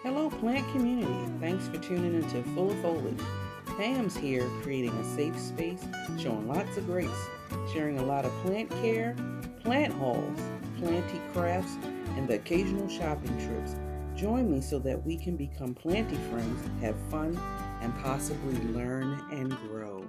Hello, plant community. Thanks for tuning into Full of Foliage. Pam's here creating a safe space, showing lots of grace, sharing a lot of plant care, plant hauls, planty crafts, and the occasional shopping trips. Join me so that we can become planty friends, have fun, and possibly learn and grow.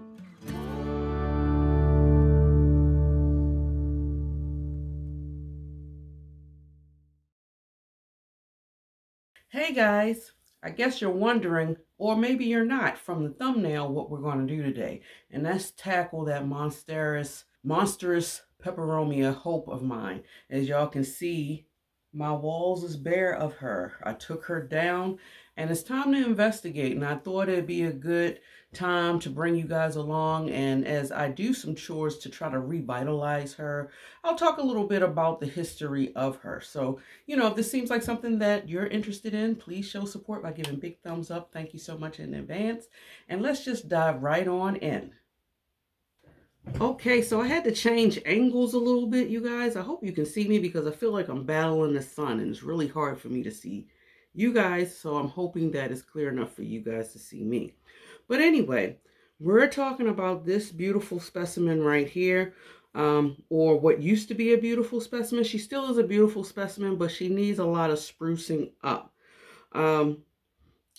Hey guys, I guess you're wondering, or maybe you're not, from the thumbnail what we're going to do today. And that's tackle that monstrous Peperomia hope of mine. As y'all can see, my walls is bare of her. I took her down and it's time to investigate. And I thought it'd be a good time to bring you guys along. And as I do some chores to try to revitalize her, I'll talk a little bit about the history of her. So if this seems like something that you're interested in, please show support by giving big thumbs up. Thank you so much in advance. And let's just dive right on in. Okay, so I had to change angles a little bit, you guys. I hope you can see me because I feel like I'm battling the sun and it's really hard for me to see you guys. So I'm hoping that it's clear enough for you guys to see me. But anyway, we're talking about this beautiful specimen right here. Or what used to be a beautiful specimen. She still is a beautiful specimen, but she needs a lot of sprucing up.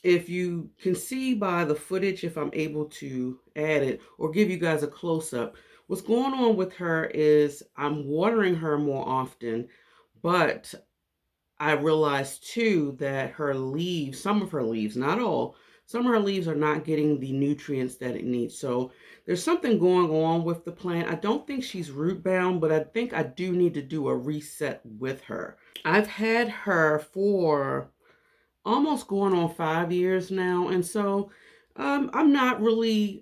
If you can see by the footage, if I'm able to add it or give you guys a close-up, what's going on with her is I'm watering her more often, but I realized too that her leaves, some of her leaves, not all, some of her leaves are not getting the nutrients that it needs. So there's something going on with the plant. I don't think she's root bound, but I think I do need to do a reset with her. I've had her for almost going on 5 years now. And so I'm not really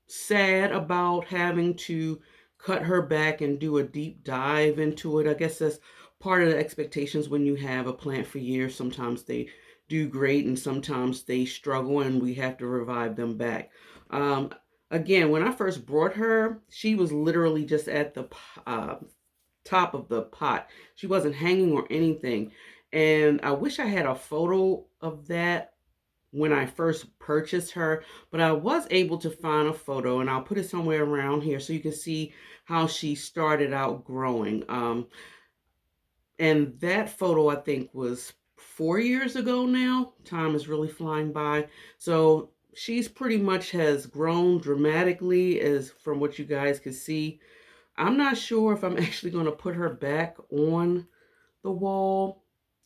sad about having to cut her back and do a deep dive into it. I guess that's part of the expectations when you have a plant for years. Sometimes they do great and sometimes they struggle and we have to revive them back. Again, when I first brought her, she was literally just at the top of the pot. She wasn't hanging or anything. And I wish I had a photo of that when I first purchased her, but I was able to find a photo and I'll put it somewhere around here so you can see how she started out growing. And that photo I think was 4 years ago now. Time is really flying by. So she's pretty much has grown dramatically as from what you guys can see. I'm not sure if I'm actually going to put her back on the wall.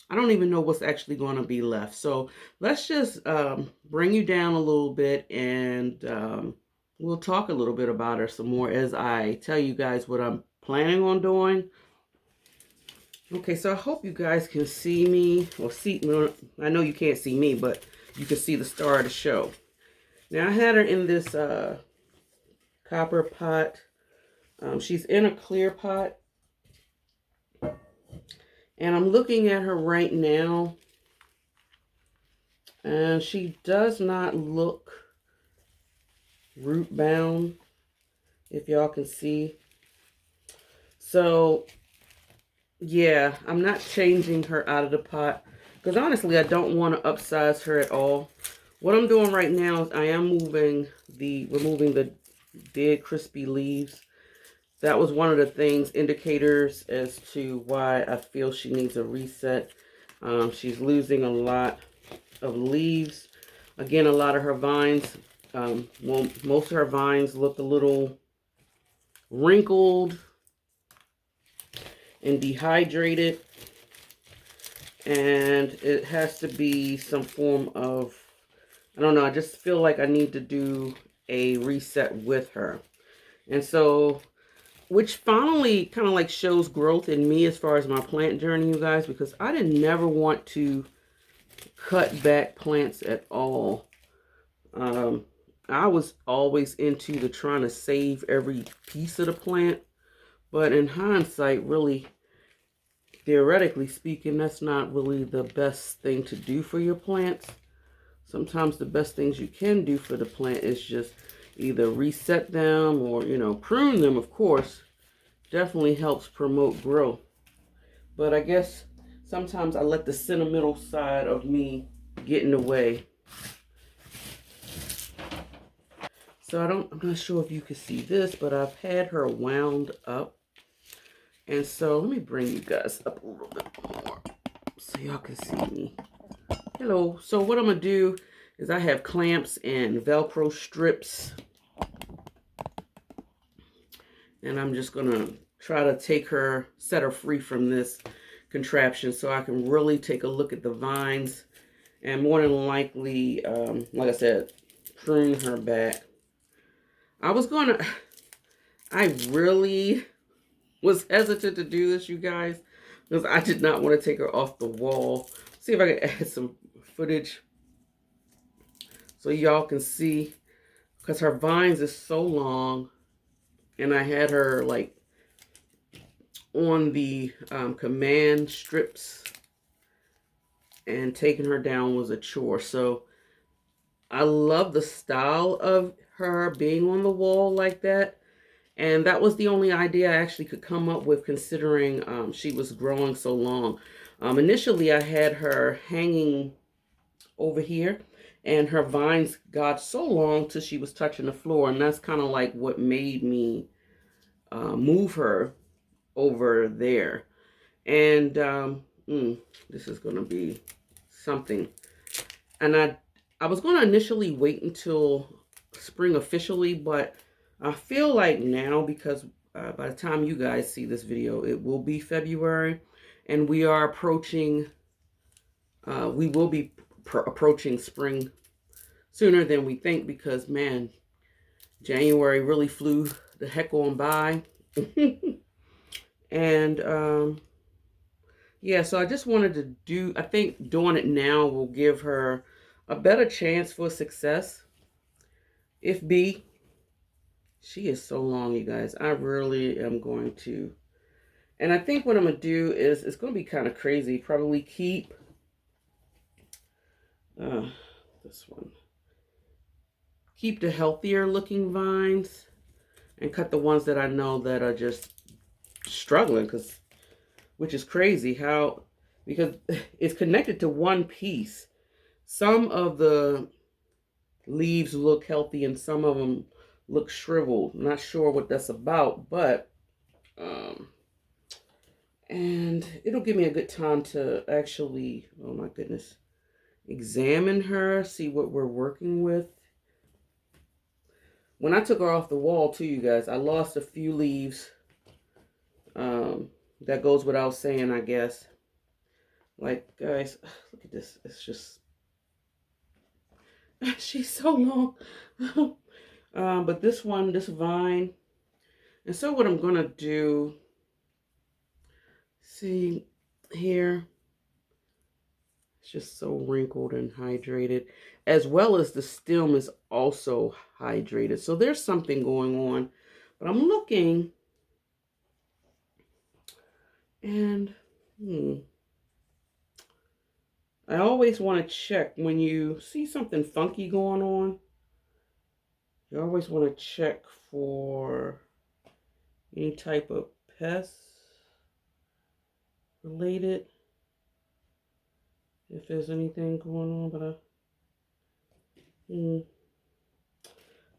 I don't even know what's actually going to be left. So let's just bring you down a little bit and we'll talk a little bit about her some more as I tell you guys what I'm planning on doing. Okay, so I hope you guys can see me or see. I know you can't see me, but you can see the star of the show. Now I had her in this copper pot. She's in a clear pot. And I'm looking at her right now. And she does not look root bound, if y'all can see. So, yeah, I'm not changing her out of the pot. Because honestly, I don't want to upsize her at all. What I'm doing right now is I am removing the dead crispy leaves. That was one of the things, indicators as to why I feel she needs a reset. She's losing a lot of leaves. Again, a lot of her vines, most of her vines look a little wrinkled and dehydrated. And it has to be some form of, I don't know, I just feel like I need to do a reset with her. And so, which finally kind of like shows growth in me as far as my plant journey, you guys, because I didn't never want to cut back plants at all. I was always into the trying to save every piece of the plant, but in hindsight, really, theoretically speaking, that's not really the best thing to do for your plants. Sometimes the best things you can do for the plant is just either reset them or, prune them, of course. Definitely helps promote growth. But I guess sometimes I let the sentimental side of me get in the way. So I'm not sure if you can see this, but I've had her wound up. And so let me bring you guys up a little bit more so y'all can see me. Hello. So what I'm going to do is I have clamps and Velcro strips. And I'm just going to try to set her free from this contraption so I can really take a look at the vines. And more than likely, like I said, prune her back. I really was hesitant to do this, you guys, because I did not want to take her off the wall. See if I can add some footage so y'all can see, because her vines is so long, and I had her like on the command strips, and taking her down was a chore. So I love the style of her being on the wall like that. And that was the only idea I actually could come up with, considering she was growing so long. Initially, I had her hanging over here, and her vines got so long till she was touching the floor. And that's kind of like what made me move her over there. And this is going to be something. And I was going to initially wait until spring officially, but I feel like now, because by the time you guys see this video, it will be February, and we are approaching, we will be approaching spring sooner than we think, because, man, January really flew the heck on by. And, yeah, so I just wanted to I think doing it now will give her a better chance for success. If B, she is so long, you guys. I really am going to. And I think what I'm going to do is, it's going to be kind of crazy. Probably keep this one. Keep the healthier looking vines and cut the ones that I know that are just struggling, which is crazy because it's connected to one piece. Some of the leaves look healthy and some of them look shriveled. I'm not sure what that's about, but and it'll give me a good time to actually, oh my goodness, examine her, see what we're working with. When I took her off the wall too, you guys, I lost a few leaves. That goes without saying, I guess. Like, guys, look at this. It's just, she's so long. But this vine. And so what I'm going to do, see here, it's just so wrinkled and hydrated, as well as the stem is also hydrated. So there's something going on. But I'm looking, and I always want to check when you see something funky going on. You always want to check for any type of pests related, if there's anything going on, but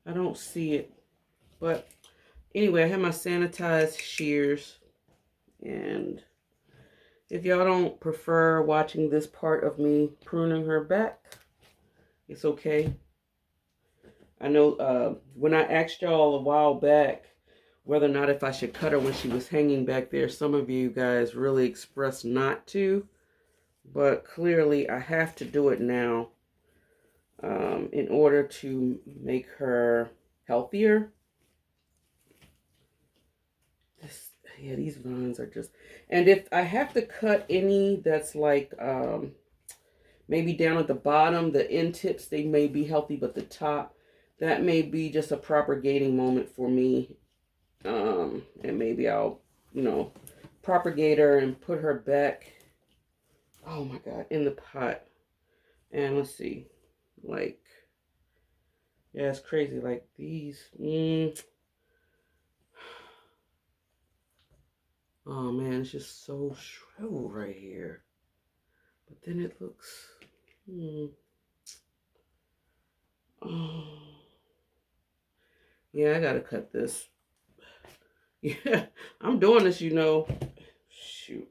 I don't see it. But anyway, I have my sanitized shears, and if y'all don't prefer watching this part of me pruning her back, it's okay. I know when I asked y'all a while back whether or not if I should cut her when she was hanging back there, some of you guys really expressed not to, but clearly I have to do it now in order to make her healthier. Yeah, these vines are just, and if I have to cut any that's like maybe down at the bottom, the end tips, they may be healthy, but the top, that may be just a propagating moment for me. And maybe I'll, propagate her and put her back, oh my God, in the pot. And let's see, like, yeah, it's crazy, like these, oh man, it's just so shriveled right here. But then it looks, oh, yeah, I gotta cut this. Yeah, I'm doing this, you know. Shoot.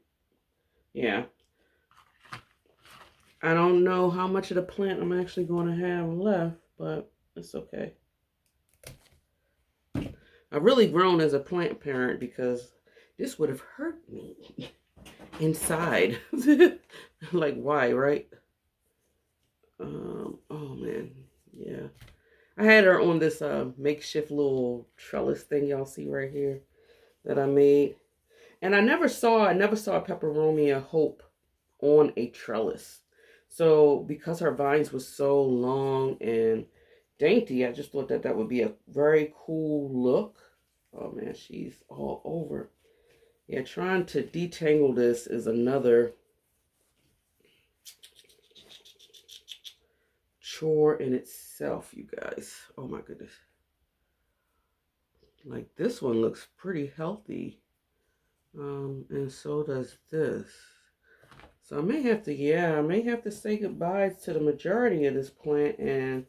Yeah. I don't know how much of the plant I'm actually going to have left, but it's okay. I've really grown as a plant parent because this would have hurt me inside. Like, why, right? Oh, man. Yeah. I had her on this makeshift little trellis thing y'all see right here that I made. And I never saw a Peperomia Hope on a trellis. So because her vines were so long and dainty, I just thought that that would be a very cool look. Oh man, she's all over. Yeah, trying to detangle this is another chore in itself, you guys. Oh my goodness. Like this one looks pretty healthy. And so does this. So I may have to, yeah, I may have to say goodbye to the majority of this plant and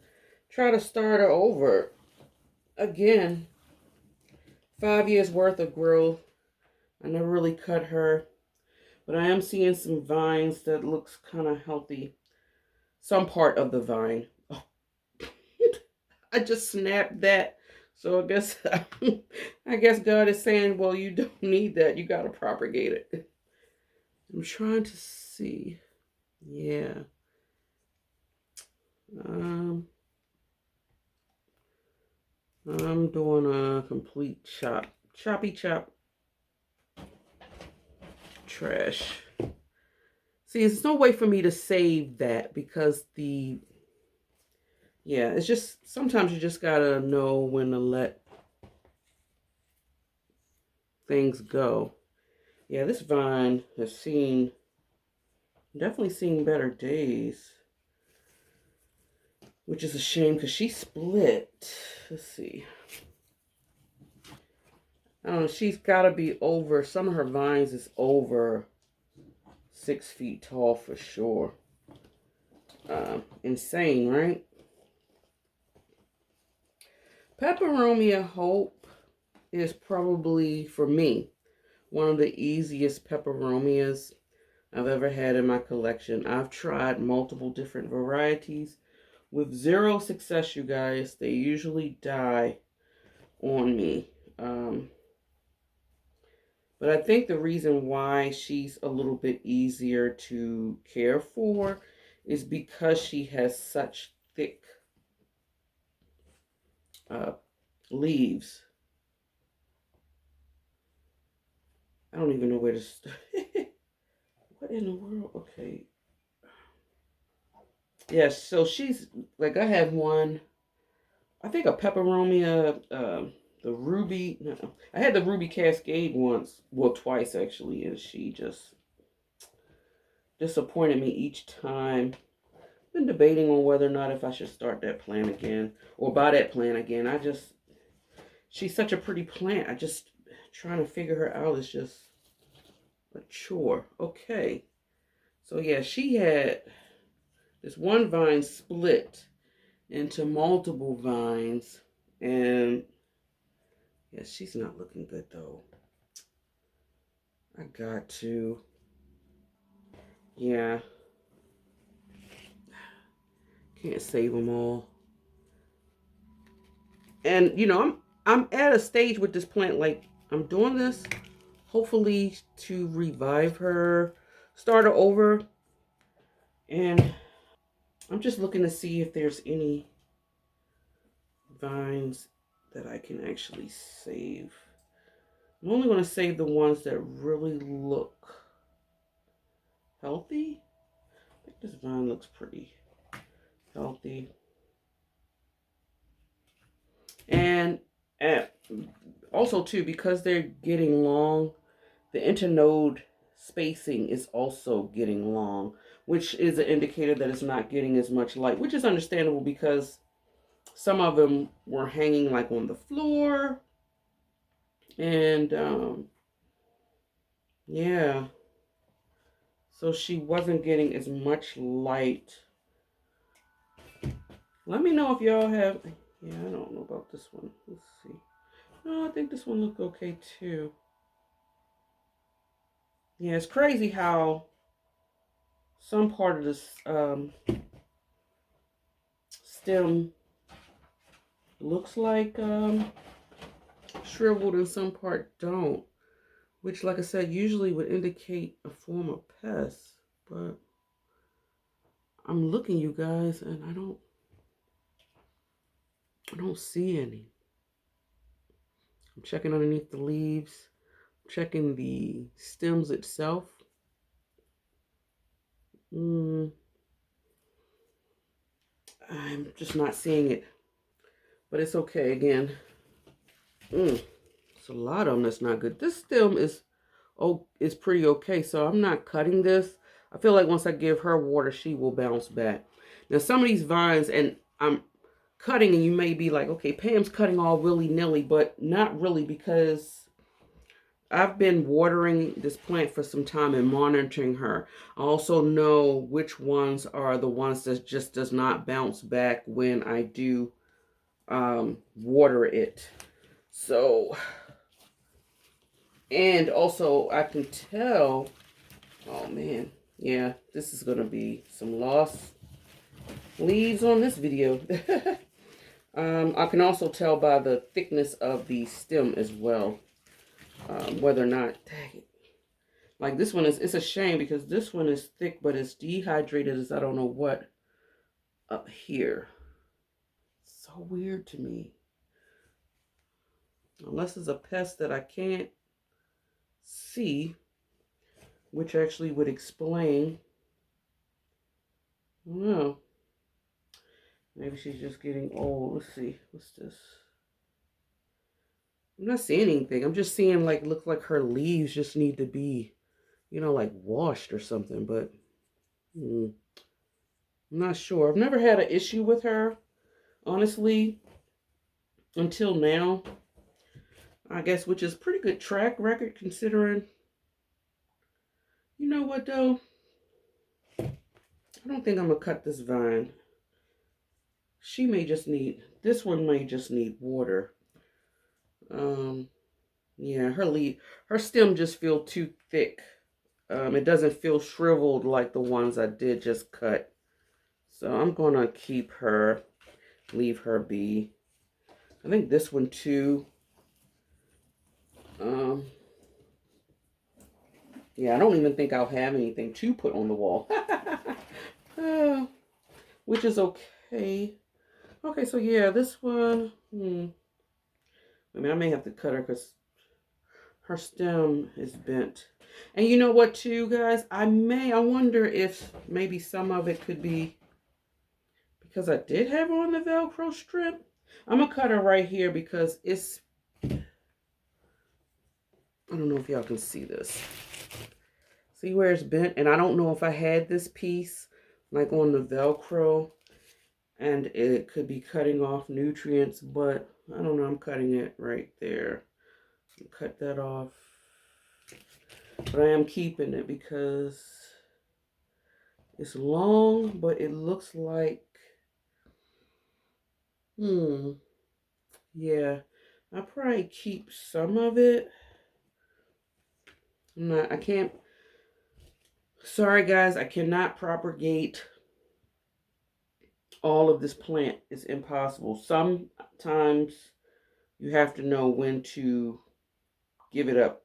try to start her over again. 5 years worth of growth. I never really cut her, but I am seeing some vines that looks kind of healthy. Some part of the vine. Oh, I just snapped that. So I guess I guess God is saying, well, you don't need that. You got to propagate it. I'm trying to see. Yeah. Um, I'm doing a complete choppy chop trash. See, there's no way for me to save that because yeah, it's just, sometimes you just gotta know when to let things go. Yeah, this vine has definitely seen better days, which is a shame because she split. Let's see. I don't know, she's gotta be over, some of her vines is over 6 feet tall for sure. Insane, right? Peperomia Hope is probably, for me, one of the easiest peperomias I've ever had in my collection. I've tried multiple different varieties with zero success, you guys. They usually die on me. But I think the reason why she's a little bit easier to care for is because she has such thick uh, leaves. I don't even know where to start. What in the world? Okay. Yes, so she's, like, I have one, I think a Peperomia, the Ruby, no, I had the Ruby Cascade once, well, twice actually, and she just disappointed me each time. Been debating on whether or not if I should start that plant again, or buy that plant again. She's such a pretty plant. I just, trying to figure her out is just a chore. Okay. So yeah, she had this one vine split into multiple vines, and yeah, she's not looking good though. I got to, yeah, can't save them all. And you know, I'm at a stage with this plant, like I'm doing this hopefully to revive her, start her over, and I'm just looking to see if there's any vines that I can actually save. I'm only going to save the ones that really look healthy. I think this vine looks pretty healthy. And also too, because they're getting long, the internode spacing is also getting long, which is an indicator that it's not getting as much light, which is understandable because some of them were hanging like on the floor. And yeah, So she wasn't getting as much light. Let me know if y'all have, yeah, I don't know about this one. Let's see. No, I think this one looked okay too. Yeah, it's crazy how some part of this stem looks like shriveled and some part don't. Which, like I said, usually would indicate a form of pest. But I'm looking, you guys, and I don't see any. I'm checking underneath the leaves, checking the stems itself. I'm just not seeing it, but it's okay again. It's a lot of them that's not good. This stem is pretty okay, so I'm not cutting this. I feel like once I give her water, she will bounce back. Now, some of these vines, and I'm cutting, and you may be like, okay, Pam's cutting all willy-nilly, but not really, because I've been watering this plant for some time and monitoring her. I also know which ones are the ones that just does not bounce back when I do water it. So, and also I can tell, oh man, yeah, this is going to be some lost leaves on this video. I can also tell by the thickness of the stem as well, whether or not, dang it. Like this one it's a shame because this one is thick, but it's dehydrated as I don't know what up here. It's so weird to me. Unless it's a pest that I can't see, which actually would explain. I don't know. Maybe she's just getting old. Let's see. What's this? I'm not seeing anything. I'm just seeing like, look like her leaves just need to be, you know, like washed or something. But I'm not sure. I've never had an issue with her, honestly, until now. I guess, which is pretty good track record considering. You know what though? I don't think I'm gonna cut this vine. She may just need, this one may just need water. Yeah, her stem just feel too thick. It doesn't feel shriveled like the ones I did just cut. So I'm gonna keep her, leave her be. I think this one too. Yeah, I don't even think I'll have anything to put on the wall. Which is okay. Okay, so yeah, this one, I mean, I may have to cut her because her stem is bent. And you know what too, guys? I wonder if maybe some of it could be because I did have her on the Velcro strip. I'm going to cut her right here because it's, I don't know if y'all can see this. See where it's bent? And I don't know if I had this piece like on the Velcro and it could be cutting off nutrients, but I don't know. I'm cutting it right there. Cut that off. But I am keeping it because it's long, but it looks like, yeah, I'll probably keep some of it. I can't, sorry guys, I cannot propagate all of this plant. It's impossible. Sometimes you have to know when to give it up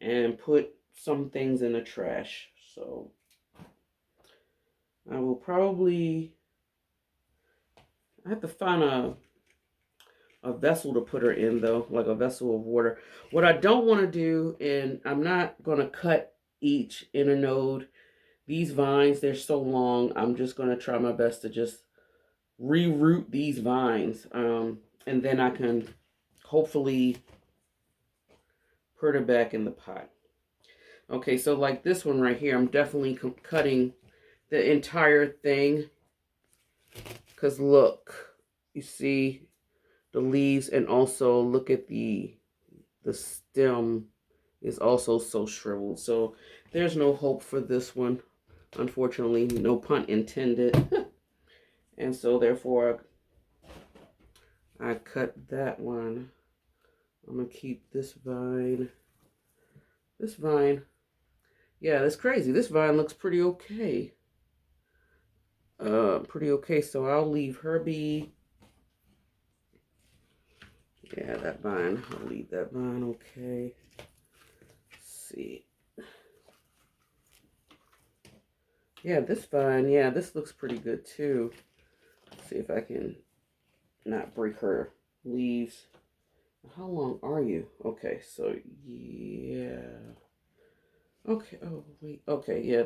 and put some things in the trash. So I will probably, I have to find a vessel to put her in though, like a vessel of water. What I don't want to do, and I'm not going to cut each inner node. These vines, they're so long. I'm just going to try my best to just reroot these vines. And then I can hopefully put her back in the pot. Okay, so like this one right here, I'm definitely cutting the entire thing. Because look, you see the leaves, and also look at the stem is also so shriveled. So there's no hope for this one. Unfortunately, no pun intended. And so therefore I cut that one. I'm gonna keep this vine. This vine, yeah, that's crazy. This vine looks pretty okay. Pretty okay. So I'll leave her be. Yeah, that vine. I'll leave that vine okay. Let's see. Yeah, this vine. Yeah, this looks pretty good too. Let's see if I can not break her leaves. How long are you? Okay, so yeah. Okay. Oh wait. Okay. Yeah.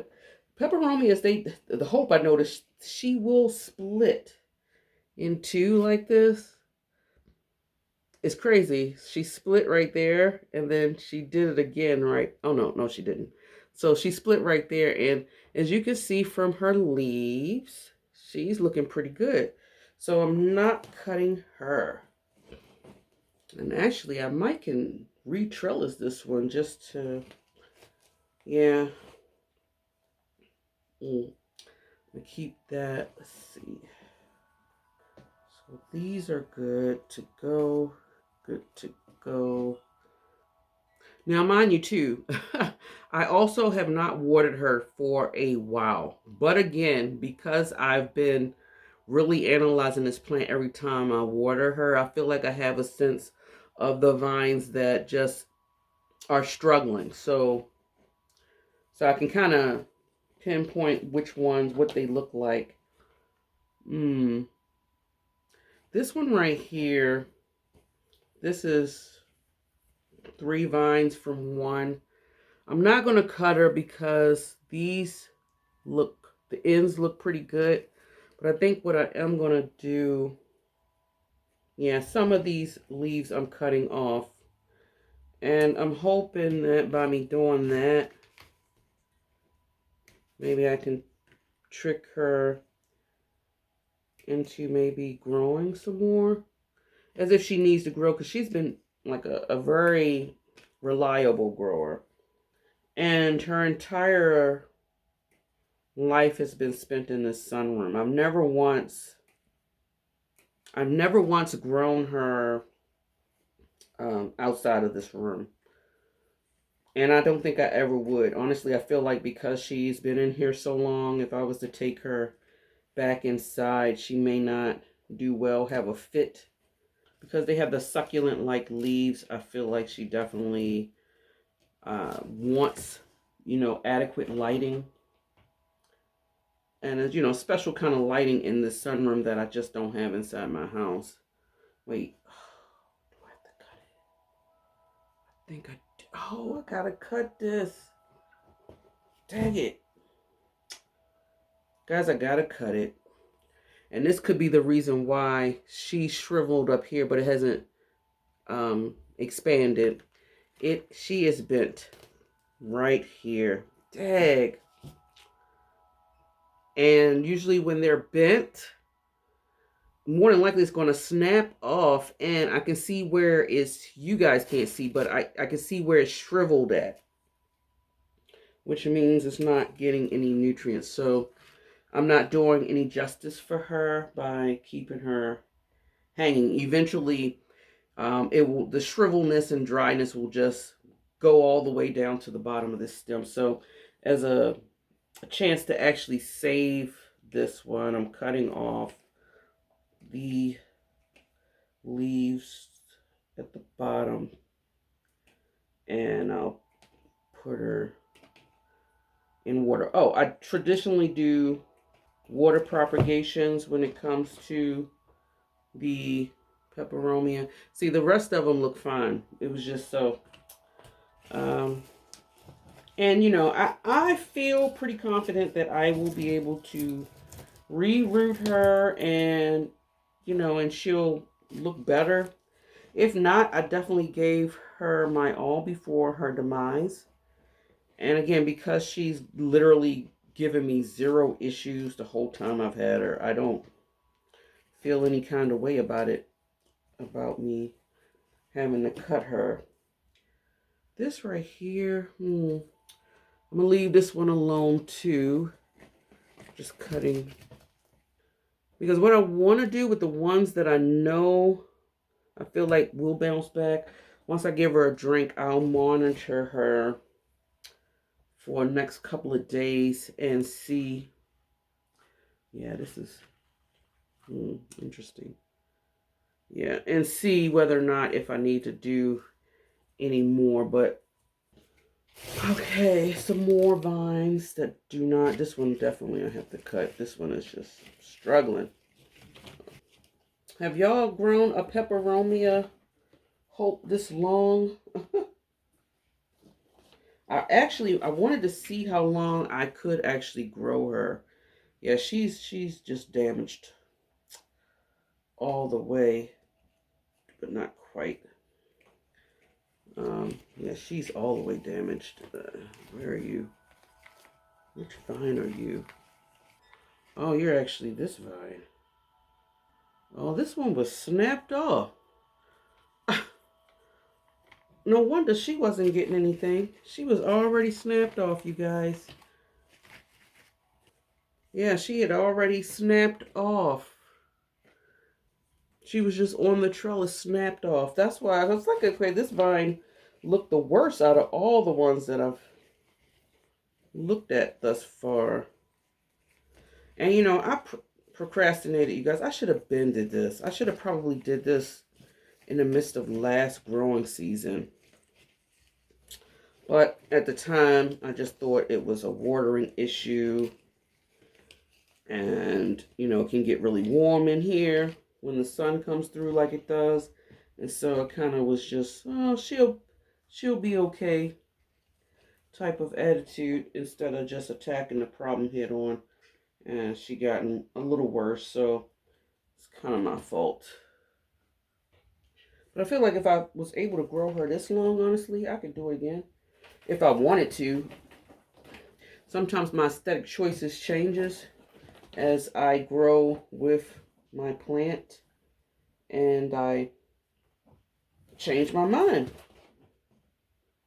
Peperomias. The hope I noticed she will split in two like this. It's crazy. She split right there, and then she did it again. Right? Oh no, no, she didn't. So she split right there, and as you can see from her leaves, she's looking pretty good. So I'm not cutting her. And actually, I might can re-trellis this one just to, yeah. I keep that. Let's see. So these are good to go. Good to go. Now, mind you, too, I also have not watered her for a while. But again, because I've been really analyzing this plant every time I water her, I feel like I have a sense of the vines that just are struggling. So I can kind of pinpoint which ones, what they look like. This one right here, this is 3 vines from one. I'm not going to cut her because these look, the ends look pretty good. But I think what I am going to do, yeah, some of these leaves I'm cutting off. And I'm hoping that by me doing that, maybe I can trick her into maybe growing some more. As if she needs to grow, because she's been like a very reliable grower. And her entire life has been spent in this sunroom. I've never once grown her outside of this room. And I don't think I ever would. Honestly, I feel like because she's been in here so long, if I was to take her back inside, she may not do well, have a fit. Because they have the succulent-like leaves, I feel like she definitely wants, adequate lighting. And, special kind of lighting in the sunroom that I just don't have inside my house. Wait. Do I have to cut it? I think I do. Oh, I gotta cut this. Dang it. Guys, I gotta cut it. And this could be the reason why she shriveled up here, but it hasn't expanded. She is bent right here. Dang. And usually when they're bent, more than likely it's going to snap off, and I can see where you guys can't see, but I can see where it's shriveled at, which means it's not getting any nutrients. So I'm not doing any justice for her by keeping her hanging. Eventually, the shrivelness and dryness will just go all the way down to the bottom of this stem. So as a chance to actually save this one, I'm cutting off the leaves at the bottom, and I'll put her in water. Oh, I traditionally do water propagations when it comes to the peperomia. See, the rest of them look fine. It was just so and I feel pretty confident that I will be able to reroot her, and and she'll look better. If not, I definitely gave her my all before her demise. And again, because she's literally given me 0 issues the whole time I've had her, I don't feel any kind of way about it, about me having to cut her. This right here, I'm gonna leave this one alone too. Just cutting. Because what I want to do with the ones that I know I feel like will bounce back, once I give her a drink, I'll monitor her for the next couple of days and see. Yeah, this is interesting. Yeah, and see whether or not if I need to do any more. But okay, some more vines that do not. This one definitely I have to cut. This one is just struggling. Have y'all grown a peperomia hope this long? I wanted to see how long I could actually grow her. Yeah, she's just damaged all the way, but not quite. Yeah, she's all the way damaged. Where are you? Which vine are you? Oh, you're actually this vine. Oh, this one was snapped off. No wonder she wasn't getting anything. She was already snapped off, you guys. Yeah, she had already snapped off. She was just on the trellis, snapped off. That's why I was like, okay, this vine looked the worst out of all the ones that I've looked at thus far. And you know, I procrastinated, you guys. I should have been did this. I should have probably did this in the midst of last growing season. But at the time, I just thought it was a watering issue. And, you know, it can get really warm in here when the sun comes through like it does. And so it kind of was just, oh, she'll be okay type of attitude instead of just attacking the problem head on. And she gotten a little worse, so it's kind of my fault. But I feel like if I was able to grow her this long, honestly, I could do it again if I wanted to. Sometimes my aesthetic choices changes as I grow with my plant, and I change my mind.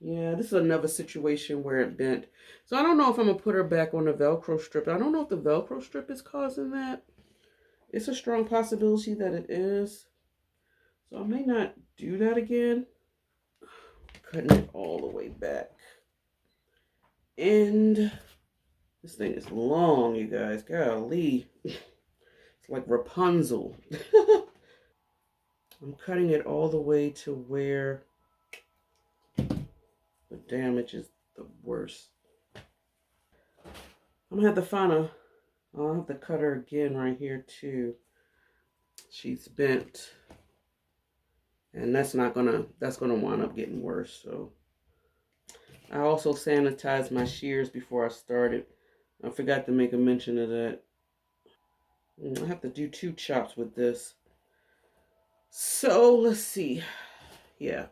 Yeah, this is another situation where it bent. So I don't know if I'm going to put her back on the Velcro strip. I don't know if the Velcro strip is causing that. It's a strong possibility that it is. So I may not do that again. Cutting it all the way back. And this thing is long, you guys. Golly. It's like Rapunzel. I'm cutting it all the way to where the damage is the worst. I'm going to have to find a... I'll have to cut her again right here too. She's bent. And that's gonna wind up getting worse. So I also sanitized my shears before I started. I forgot to make a mention of that. I have to do 2 chops with this. So let's see. Yeah.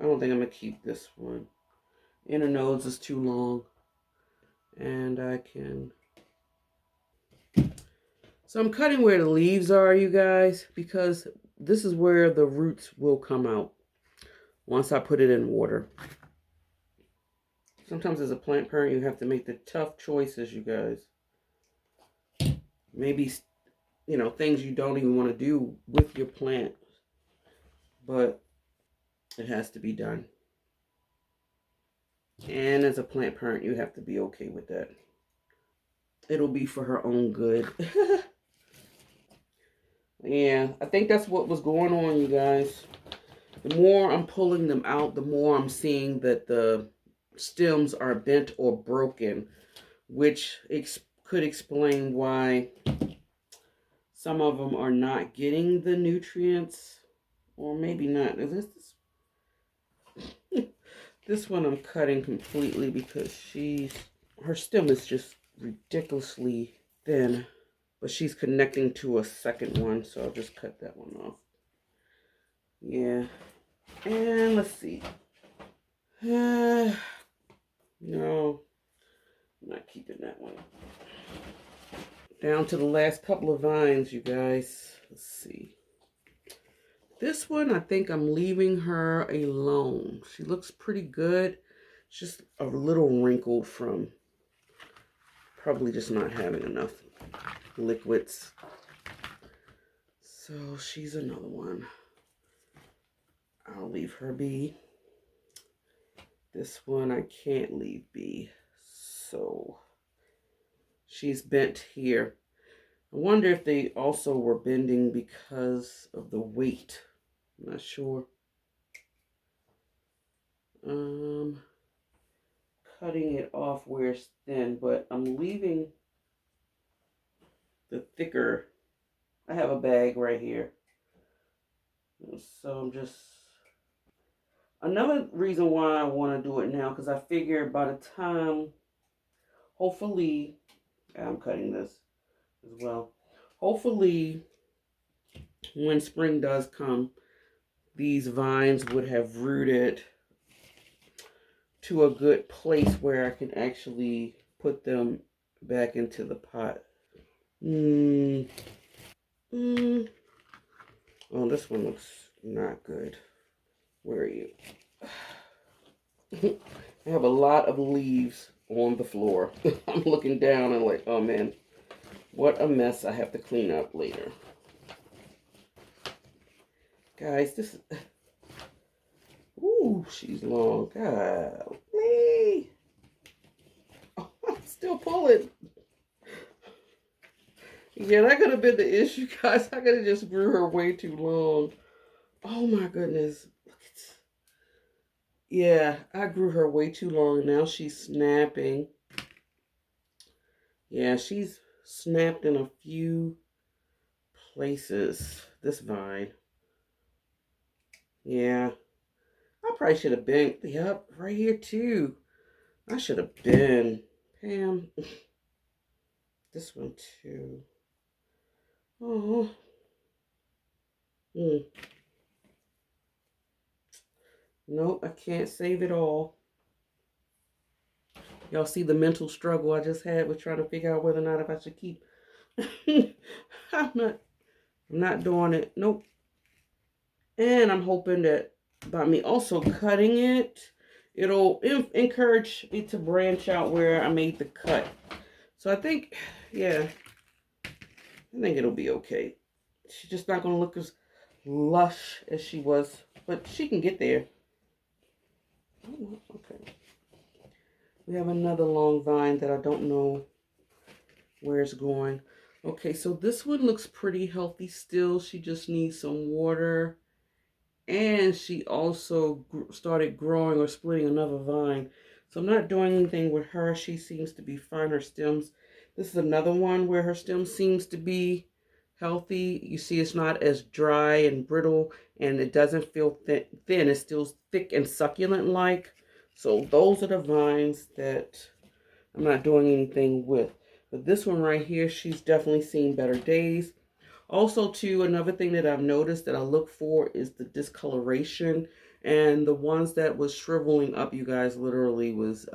I don't think I'm gonna keep this one. Inner nose is too long. And I can... So I'm cutting where the leaves are, you guys, because this is where the roots will come out once I put it in water. Sometimes as a plant parent, you have to make the tough choices, you guys. Maybe, you know, things you don't even want to do with your plant, but it has to be done. And as a plant parent, you have to be okay with that. It'll be for her own good. Yeah, I think that's what was going on, you guys. The more I'm pulling them out, the more I'm seeing that the stems are bent or broken, which could explain why some of them are not getting the nutrients, or maybe not. This one I'm cutting completely because her stem is just ridiculously thin, but she's connecting to a second one, so I'll just cut that one off. Yeah, and let's see. No, I'm not keeping that one. Down to the last couple of vines, you guys. Let's see. This one, I think I'm leaving her alone. She looks pretty good. It's just a little wrinkled from probably just not having enough liquids. So she's another one. I'll leave her be. This one I can't leave be. So she's bent here. I wonder if they also were bending because of the weight. I'm not sure. Cutting it off where it's thin, but I'm leaving the thicker. I have a bag right here. So I'm just, another reason why I want to do it now, because I figure by the time, hopefully, I'm cutting this as well. Hopefully, when spring does come, these vines would have rooted to a good place where I can actually put them back into the pot. Oh, this one looks not good. Where are you? I have a lot of leaves on the floor. I'm looking down and like, oh man, what a mess I have to clean up later. Guys, this is... Ooh, she's long. Golly. Oh, I'm still pulling. Yeah, that could have been the issue, guys. I could have just grew her way too long. Oh my goodness. Look at... Yeah, I grew her way too long. Now she's snapping. Yeah, she's snapped in a few places. This vine. Yeah. I probably should have been. Yep, right here too. I should have been. Pam. This one too. Oh. Mm. Nope, I can't save it all. Y'all see the mental struggle I just had with trying to figure out whether or not if I should keep. I'm not doing it. Nope. And I'm hoping that by me also cutting it, it'll encourage me to branch out where I made the cut. So I think, yeah, I think it'll be okay. She's just not going to look as lush as she was, but she can get there. Oh, okay. We have another long vine that I don't know where it's going. Okay, so this one looks pretty healthy still. She just needs some water. And she also started growing or splitting another vine. So I'm not doing anything with her. She seems to be fine. Her stems. This is another one where her stem seems to be healthy. You see it's not as dry and brittle, and it doesn't feel thin. It's still thick and succulent like. So those are the vines that I'm not doing anything with. But this one right here, she's definitely seen better days. Also, too, another thing that I've noticed that I look for is the discoloration. And the ones that was shriveling up, you guys, literally was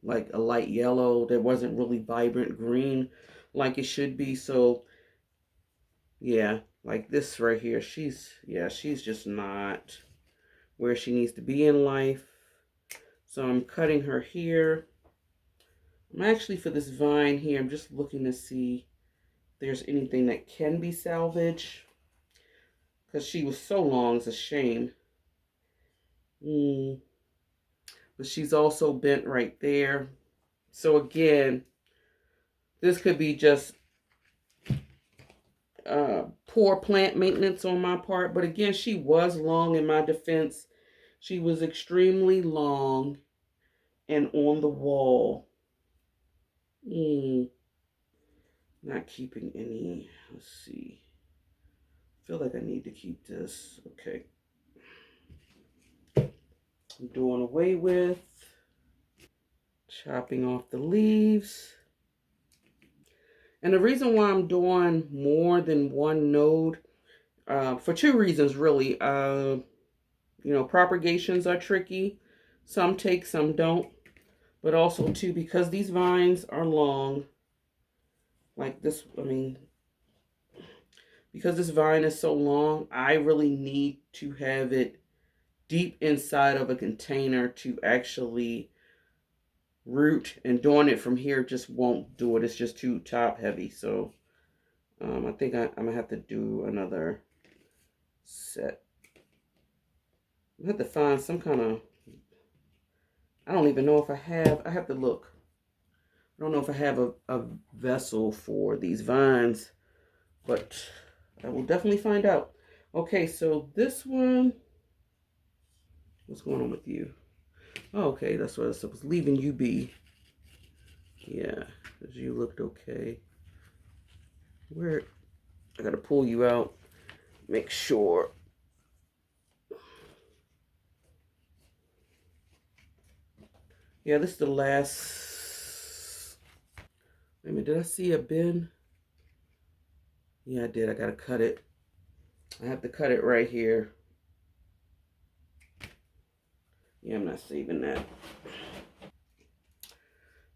like a light yellow. That wasn't really vibrant green like it should be. So, yeah, like this right here, she's just not where she needs to be in life. So I'm cutting her here. I'm actually, for this vine here, I'm just looking to see if there's anything that can be salvaged. Because she was so long, it's a shame. But she's also bent right there. So again, this could be just poor plant maintenance on my part. But again, she was long in my defense. She was extremely long and on the wall. Not keeping any. Let's see. I feel like I need to keep this. Okay. I'm doing away with. Chopping off the leaves. And the reason why I'm doing more than one node, for two reasons really. You know, propagations are tricky. Some take, some don't. But also too, because these vines are long, like this, I mean, because this vine is so long, I really need to have it deep inside of a container to actually root, and doing it from here just won't do it. It's just too top heavy. So I think I'm gonna have to do another set. I have to find some kind of, I don't even know if I have to look. I don't know if I have a vessel for these vines, but I will definitely find out. Okay, so this one, what's going on with you? Oh, okay, that's what I was leaving you be. Yeah, because you looked okay. Where, I gotta pull you out, make sure. Yeah, this is the last. Wait a minute, did I see a bin? Yeah, I did. I gotta cut it. I have to cut it right here. Yeah, I'm not saving that.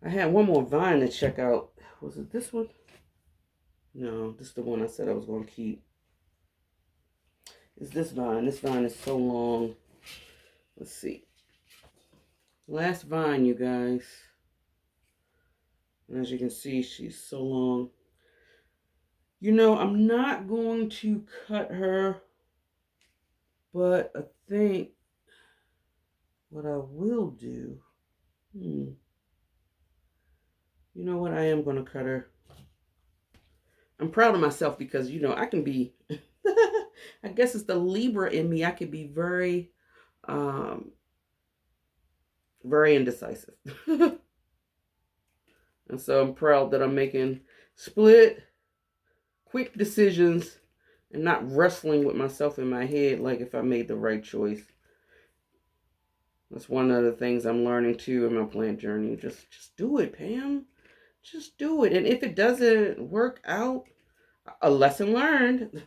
I had one more vine to check out. Was it this one? No, this is the one I said I was going to keep. It's this vine. This vine is so long. Let's see. Last vine, you guys. And as you can see, she's so long. You know, I'm not going to cut her, but I think what I will do, you know what, I am going to cut her. I'm proud of myself because, you know, I can be, I guess it's the Libra in me. I can be very, very indecisive. And so I'm proud that I'm making split, quick decisions and not wrestling with myself in my head like if I made the right choice. That's one of the things I'm learning too in my plant journey. Just do it, Pam. Just do it. And if it doesn't work out, a lesson learned.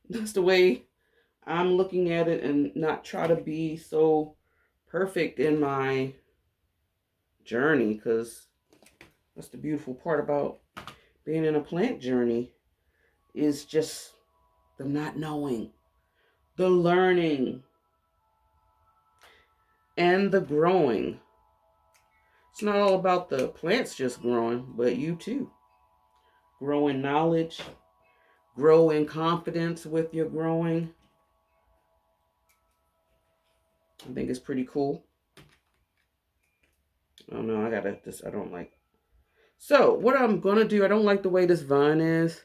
That's the way I'm looking at it, and not try to be so perfect in my journey, because that's the beautiful part about being in a plant journey, is just the not knowing, the learning, and the growing. It's not all about the plants just growing, but you too. Grow in knowledge, grow in confidence with your growing. I think it's pretty cool. Oh no, I gotta, this, I don't like. So what I'm gonna do, I don't like the way this vine is.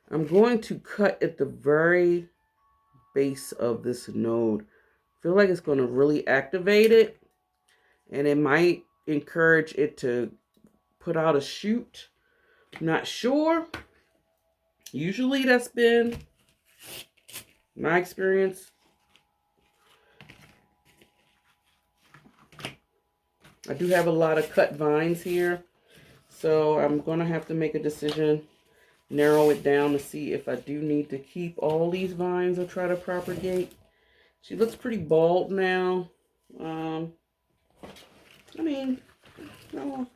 I'm going to cut at the very base of this node. I feel like it's gonna really activate it, and it might encourage it to put out a shoot. Not sure. Usually that's been my experience. I do have a lot of cut vines here, so I'm going to have to make a decision, narrow it down to see if I do need to keep all these vines or try to propagate. She looks pretty bald now. I mean, no.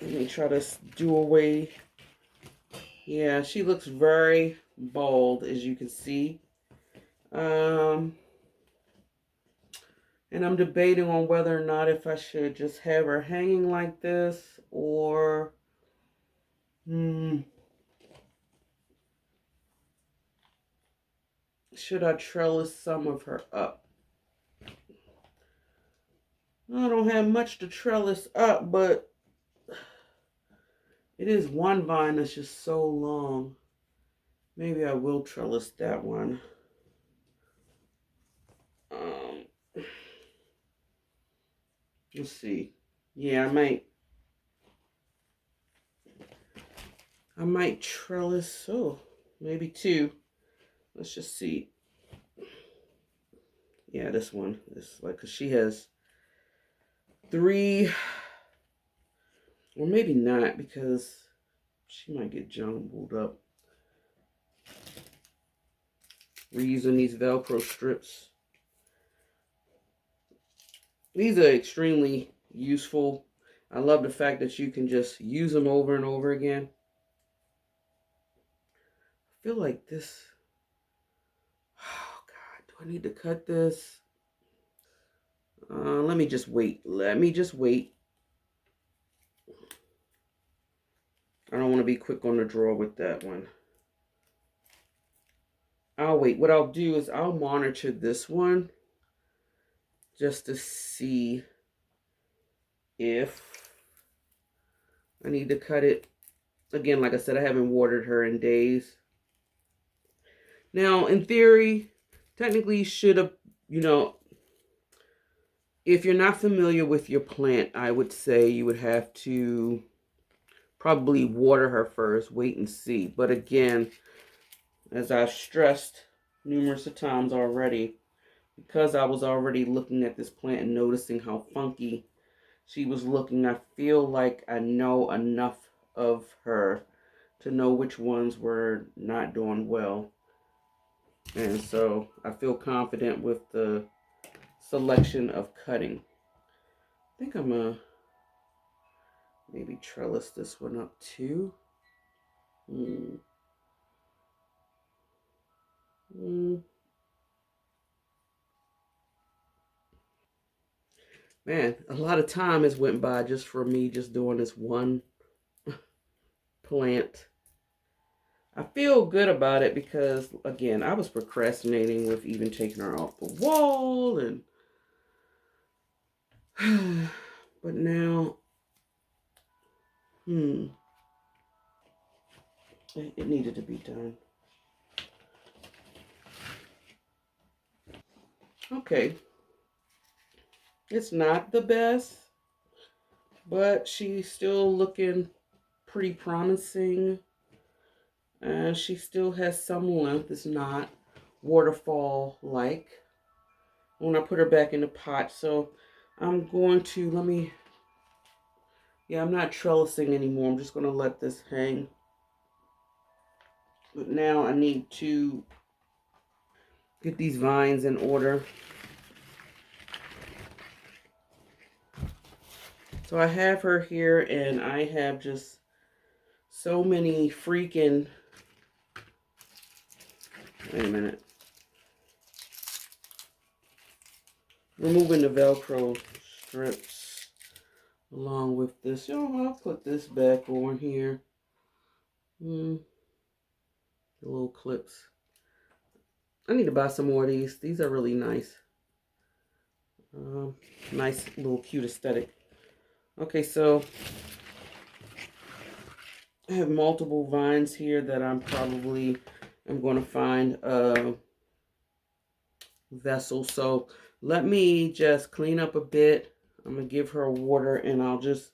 Let me try to do away. Yeah, she looks very bald, as you can see. And I'm debating on whether or not if I should just have her hanging like this, or should I trellis some of her up? I don't have much to trellis up, but it is one vine that's just so long. Maybe I will trellis that one. Let's see. Yeah, I might trellis, oh, maybe two. Let's just see. Yeah, this one is like, cause she has three, or maybe not, because she might get jumbled up. Reusing these Velcro strips. These are extremely useful. I love the fact that you can just use them over and over again. I feel like this, oh God, do I need to cut this? Let me just wait. Let me just wait. I don't want to be quick on the draw with that one. I'll wait. What I'll do is I'll monitor this one just to see if I need to cut it. Again, like I said, I haven't watered her in days. Now, in theory, technically you should have, you know, if you're not familiar with your plant, I would say you would have to probably water her first, wait and see. But again, as I've stressed numerous of times already, because I was already looking at this plant and noticing how funky she was looking, I feel like I know enough of her to know which ones were not doing well. And so I feel confident with the selection of cutting. I think I'm going to maybe trellis this one up too. Man, a lot of time has went by just for me just doing this one plant. I feel good about it because, again, I was procrastinating with even taking her off the wall. And but now, it needed to be done. Okay. It's not the best, but she's still looking pretty promising. And she still has some length. It's not waterfall-like when I put her back in the pot. So I'm going to, I'm not trellising anymore. I'm just going to let this hang. But now I need to get these vines in order. So I have her here, and I have just so many freaking, wait a minute, removing the Velcro strips along with this. I'll put this back on here. The little clips. I need to buy some more of these. These are really nice. Nice little cute aesthetic. Okay, so I have multiple vines here that I'm going to find a vessel. So let me just clean up a bit. I'm going to give her water, and I'll just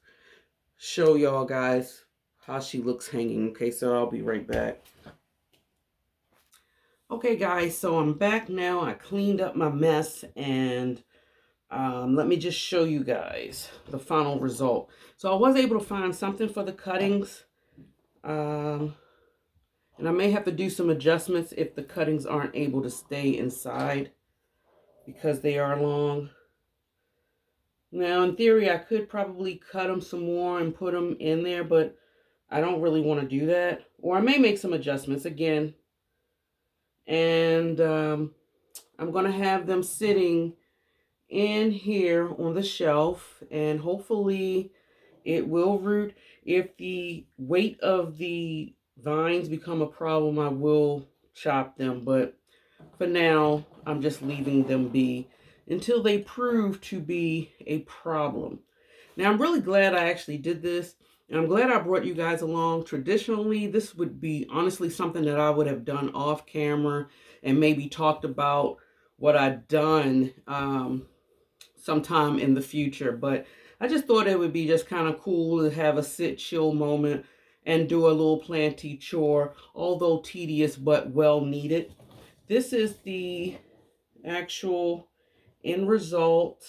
show y'all guys how she looks hanging. Okay, so I'll be right back. Okay, guys, so I'm back now. I cleaned up my mess, and let me just show you guys the final result. So I was able to find something for the cuttings. And I may have to do some adjustments if the cuttings aren't able to stay inside because they are long. Now, in theory, I could probably cut them some more and put them in there, but I don't really want to do that. Or I may make some adjustments again. And I'm going to have them sitting in here on the shelf, and hopefully it will root. If the weight of the vines become a problem, I will chop them, but for now I'm just leaving them be until they prove to be a problem. Now, I'm really glad I actually did this, and I'm glad I brought you guys along. Traditionally, this would be honestly something that I would have done off camera and maybe talked about what I'd done sometime in the future, but I just thought it would be just kind of cool to have a sit chill moment and do a little planty chore, although tedious but well needed. This is the actual end result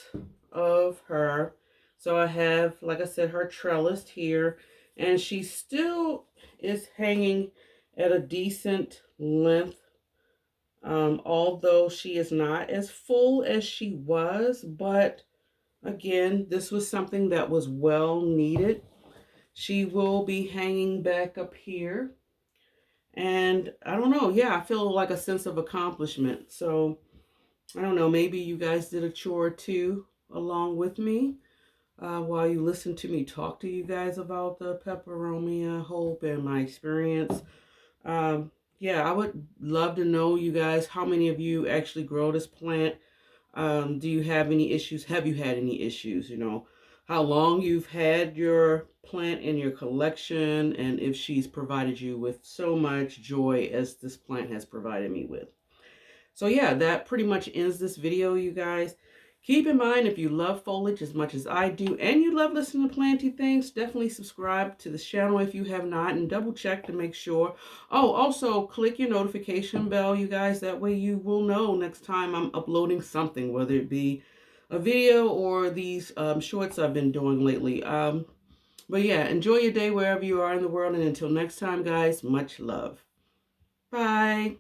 of her. So I have, like I said, her trellis here, and she still is hanging at a decent length, although she is not as full as she was. But again, this was something that was well needed. She will be hanging back up here. And I don't know. Yeah, I feel like a sense of accomplishment. So I don't know. Maybe you guys did a chore too. along with me while you listen to me talk to you guys about the peperomia hope and my experience. Um, yeah, I would love to know, you guys, how many of you actually grow this plant. Do you have any issues? Have you had any issues? How long you've had your plant in your collection, and if she's provided you with so much joy as this plant has provided me with. So yeah, that pretty much ends this video, you guys. Keep in mind, if you love foliage as much as I do, and you love listening to planty things, definitely subscribe to this channel if you have not, and double check to make sure. Oh, also click your notification bell, you guys. That way you will know next time I'm uploading something, whether it be a video or these shorts I've been doing lately. But yeah, enjoy your day wherever you are in the world, and until next time, guys, much love. Bye.